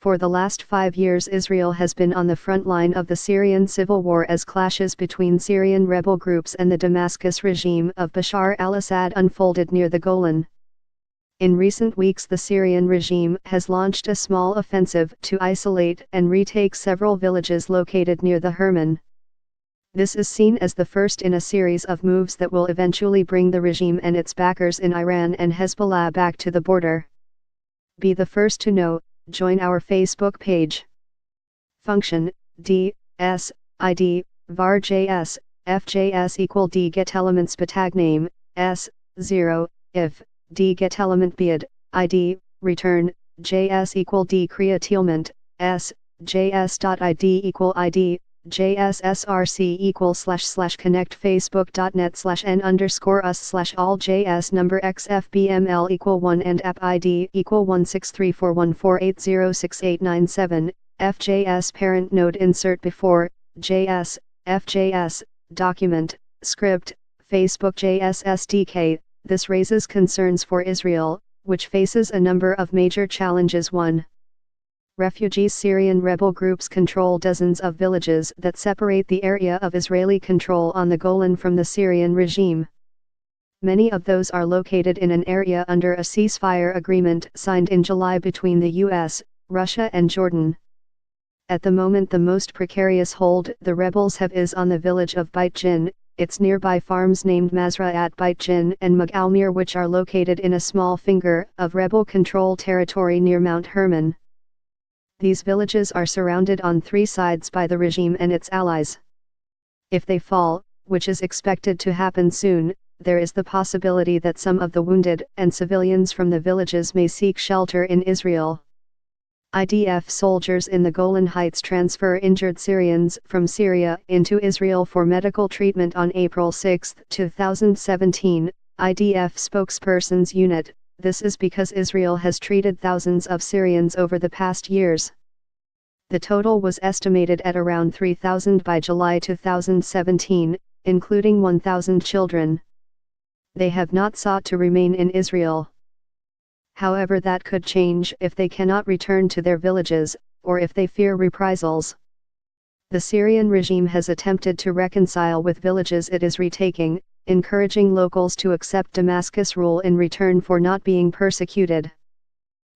For the last 5 years Israel has been on the front line of the Syrian civil war as clashes between Syrian rebel groups and the Damascus regime of Bashar al-Assad unfolded near the Golan. In recent weeks the Syrian regime has launched a small offensive to isolate and retake several villages located near the Hermon. This is seen as the first in a series of moves that will eventually bring the regime and its backers in Iran and Hezbollah back to the border. Be the first to know. Join our Facebook page. Function D S ID var JS FJS equal D get elements batag name S 0 if D get element bead ID return JS equal D creatilement S JS.ID equal ID JSSRC equal / connect facebook.net /n_us /all JS number XFBML equal 1 and app ID equal 1634148068997 FJS parent node insert before JS FJS document script Facebook JS SDK. This raises concerns for Israel, which faces a number of major challenges. 1. Refugees Syrian rebel groups control dozens of villages that separate the area of Israeli control on the Golan from the Syrian regime. Many of those are located in an area under a ceasefire agreement signed in July between the US, Russia and Jordan. At the moment the most precarious hold the rebels have is on the village of Beit Jin, its nearby farms named Mazra'at Beit Jin and Mag Almir, which are located in a small finger of rebel control territory near Mount Hermon. These villages are surrounded on 3 sides by the regime and its allies. If they fall, which is expected to happen soon, there is the possibility that some of the wounded and civilians from the villages may seek shelter in Israel. IDF soldiers in the Golan Heights transfer injured Syrians from Syria into Israel for medical treatment on April 6, 2017, IDF spokesperson's unit. This is because Israel has treated thousands of Syrians over the past years. The total was estimated at around 3,000 by July 2017, including 1,000 children. They have not sought to remain in Israel. However, that could change if they cannot return to their villages, or if they fear reprisals. The Syrian regime has attempted to reconcile with villages it is retaking, encouraging locals to accept Damascus rule in return for not being persecuted.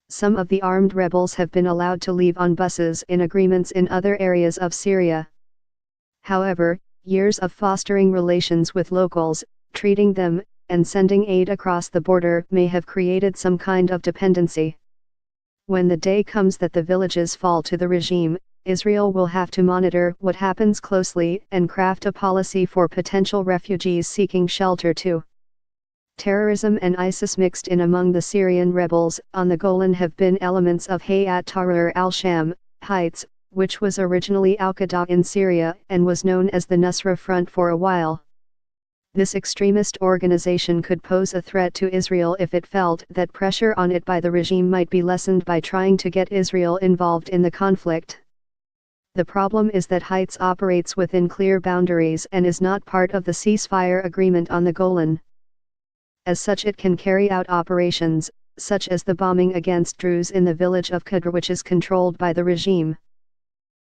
Some of the armed rebels have been allowed to leave on buses in agreements in other areas of Syria. However, years of fostering relations with locals, treating them, and sending aid across the border may have created some kind of dependency. When the day comes that the villages fall to the regime, Israel will have to monitor what happens closely and craft a policy for potential refugees seeking shelter too. Terrorism and ISIS mixed in among the Syrian rebels on the Golan have been elements of Hayat Tahrir al-Sham, Heights, which was originally Al-Qaeda in Syria and was known as the Nusra Front for a while. This extremist organization could pose a threat to Israel if it felt that pressure on it by the regime might be lessened by trying to get Israel involved in the conflict. The problem is that Heights operates within clear boundaries and is not part of the ceasefire agreement on the Golan. As such, it can carry out operations, such as the bombing against Druze in the village of Qadr, which is controlled by the regime.